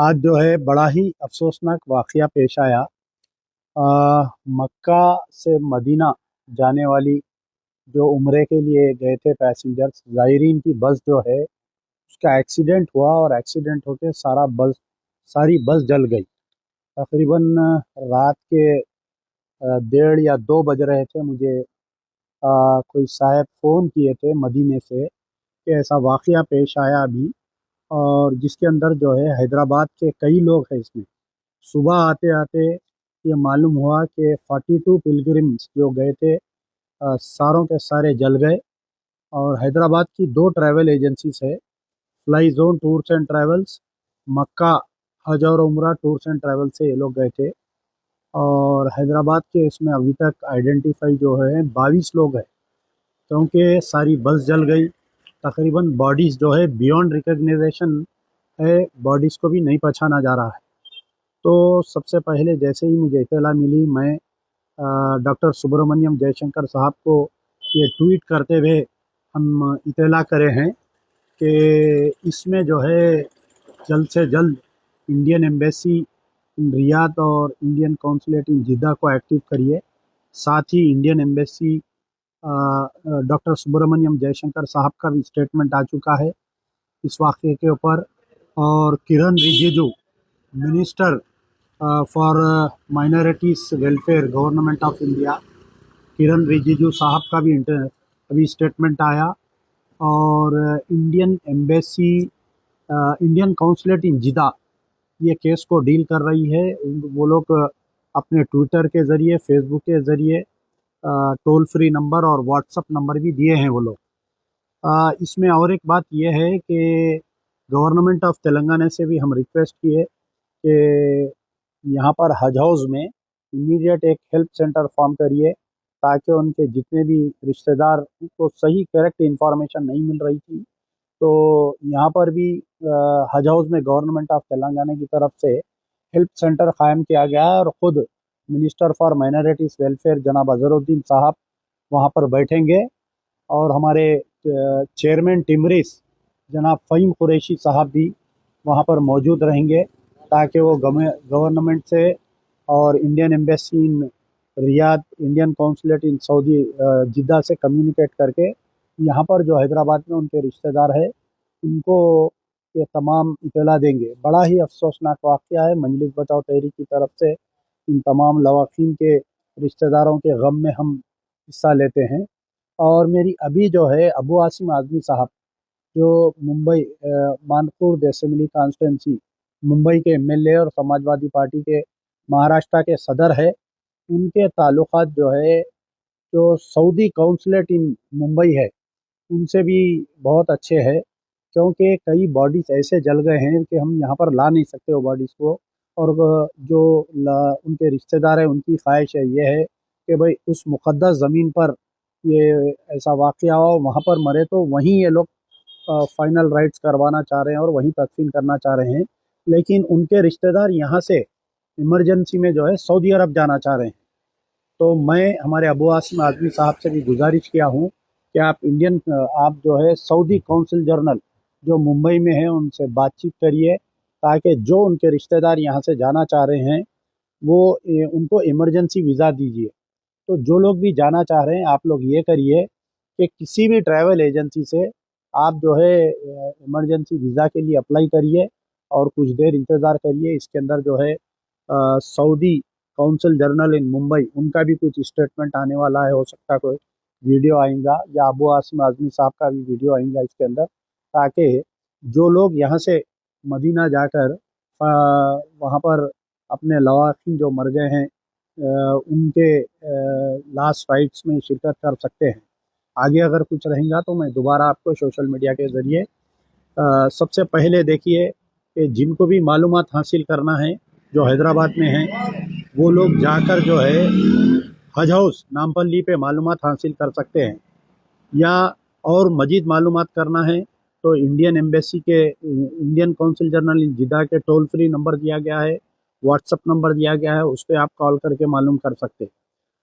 आज जो है बड़ा ही अफसोसनाक वाक़या पेश आया। मक्का से मदीना जाने वाली जो उम्रे के लिए गए थे पैसेंजर्स ज़ायरीन की बस जो है उसका एक्सीडेंट हुआ और एक्सीडेंट होके सारी बस जल गई। तकरीबन रात के 1:30 या 2 बज रहे थे। मुझे कोई साहब फ़ोन किए थे मदीने से कि ऐसा वाक़या पेश आया अभी, और जिसके अंदर जो है हैदराबाद के कई लोग हैं इसमें। सुबह आते आते ये मालूम हुआ कि 42 पिलग्रिम्स जो गए थे सारों के सारे जल गए। और हैदराबाद की 2 ट्रैवल एजेंसीज है, fly zone tours and travels, Mecca हज और उम्रा टूर्स एंड ट्रैवल से ये लोग गए थे। और हैदराबाद के इसमें अभी तक आइडेंटिफाई जो है 22 लोग हैं, क्योंकि सारी बस जल गई। तकरीबन बॉडीज़ जो है बियॉन्ड रिकग्निशन है, बॉडीज़ को भी नहीं पहचाना जा रहा है। तो सबसे पहले जैसे ही मुझे इत्तला मिली, मैं डॉक्टर सुब्रमण्यम जयशंकर साहब को ये ट्वीट करते हुए हम इत्तला करे हैं कि इसमें जो है जल्द से जल्द इंडियन एम्बेसी इन रियाद और इंडियन कौंसलेट इन जिद्दा को एक्टिव करिए। साथ ही Indian embassy doctor Subrahmanyam Jaishankar साहब का भी स्टेटमेंट आ चुका है इस वाक़े के ऊपर। और Kiren Rijiju, minister for minorities welfare government of India, Kiren Rijiju साहब का भी अभी स्टेटमेंट आया। और Indian embassy, Indian consulate in Jeddah ये केस को डील कर रही है। वो लोग अपने ट्विटर के ज़रिए, फेसबुक के ज़रिए टोल फ्री नंबर और व्हाट्सअप नंबर भी दिए हैं वो लोग। इसमें और एक बात ये है कि गवर्नमेंट ऑफ तेलंगाना से भी हम रिक्वेस्ट किए कि यहाँ पर हज हाउस में इमीडिएट एक हेल्प सेंटर फॉर्म करिए, ताकि उनके जितने भी रिश्तेदार को सही करेक्ट इन्फॉर्मेशन नहीं मिल रही थी, तो यहाँ पर भी हज हाउस में गवर्नमेंट ऑफ तेलंगाना की तरफ से हेल्प सेंटर कायम किया गया है। और ख़ुद मिनिस्टर फॉर माइनॉरिटीज़ वेलफेयर जनाब अजहरुद्दीन साहब वहाँ पर बैठेंगे, और हमारे चेयरमैन टिमरिस जनाब फ़हीम कुरैशी साहब भी वहाँ पर मौजूद रहेंगे, ताकि वो गवर्नमेंट से और Indian embassy in Riyadh, Indian consulate in Saudi Jeddah से कम्युनिकेट करके यहाँ पर जो हैदराबाद में उनके रिश्तेदार है उनको ये तमाम इत्तला देंगे। बड़ा ही अफसोसनाक वाक़या है। मजलिस बचाओ तहरीक की तरफ से इन तमाम लवाकिन के रिश्तेदारों के गम में हम हिस्सा लेते हैं। और मेरी अभी जो है अबू आसिम आज़मी साहब, जो मुंबई मानपुर असेंबली कॉन्स्टिट्यूंसी मुंबई के एमएलए और समाजवादी पार्टी के महाराष्ट्र के सदर है, उनके ताल्लुकात जो है जो सऊदी कौंसलेट इन मुंबई है उनसे भी बहुत अच्छे हैं, क्योंकि कई बॉडीज़ ऐसे जल गए हैं कि हम यहाँ पर ला नहीं सकते वो बॉडीज़ को। और जो उनके रिश्तेदार हैं उनकी ख्वाहिश है ये है कि भाई उस मुक़द्दस ज़मीन पर ये ऐसा वाक़या हो, वहाँ पर मरे तो वहीं ये लोग फाइनल राइट्स करवाना चाह रहे हैं और वहीं तदफीन करना चाह रहे हैं। लेकिन उनके रिश्तेदार यहाँ से इमरजेंसी में जो है सऊदी अरब जाना चाह रहे हैं। तो मैं हमारे अबू आसिम आज़मी साहब से भी गुजारिश किया हूँ कि आप जो है सऊदी कौंसिल जनरल जो मुंबई में है उनसे बातचीत करिए, ताकि जो उनके रिश्तेदार यहाँ से जाना चाह रहे हैं वो उनको इमरजेंसी वीज़ा दीजिए। तो जो लोग भी जाना चाह रहे हैं आप लोग ये करिए कि किसी भी ट्रैवल एजेंसी से आप जो है इमरजेंसी वीज़ा के लिए अप्लाई करिए और कुछ देर इंतज़ार करिए। इसके अंदर जो है Saudi council general in Mumbai उनका भी कुछ स्टेटमेंट आने वाला है, हो सकता है कोई वीडियो आएगा या अबू आसिम आज़मी साहब का भी वीडियो आएगा इसके अंदर, ताकि जो लोग यहाँ से मदीना जाकर वहाँ पर अपने लवाकिन जो मर गए हैं उनके लास्ट राइट्स में शिरकत कर सकते हैं। आगे अगर कुछ रहेगा तो मैं दोबारा आपको सोशल मीडिया के ज़रिए सबसे पहले देखिए कि जिनको भी मालूमात हासिल करना है जो हैदराबाद में हैं वो लोग जाकर जो है हज हाउस नामपल्ली पे मालूमात हासिल कर सकते हैं, या और मज़ीद मालूमात करना है तो इंडियन एम्बेसी के, इंडियन कौंसिल जनरल इन जिद्दा के टोल फ्री नंबर दिया गया है, व्हाट्सअप नंबर दिया गया है, उस पर आप कॉल करके मालूम कर सकते हैं।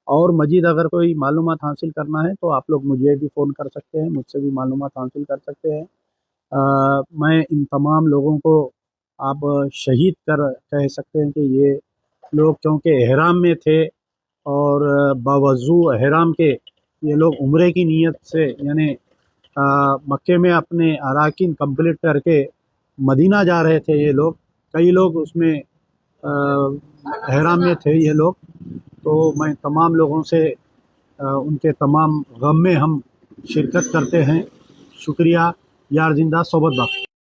और मज़ीद अगर कोई मालूमात हासिल करना है तो आप लोग मुझे भी फ़ोन कर सकते हैं, मुझसे भी मालूमात हासिल कर सकते हैं। मैं इन तमाम लोगों को آپ شہید کہہ سکتے ہیں کہ یہ لوگ چونکہ احرام میں تھے اور باوضو احرام کے یہ لوگ عمرے کی نیت سے یعنی مکے میں اپنے اراکین کمپلیٹ کر کے مدینہ جا رہے تھے. یہ لوگ کئی لوگ اس میں احرام میں تھے یہ لوگ. تو میں تمام لوگوں سے ان کے تمام غم میں ہم شرکت کرتے ہیں. شکریہ. یار زندہ صحبت باقی.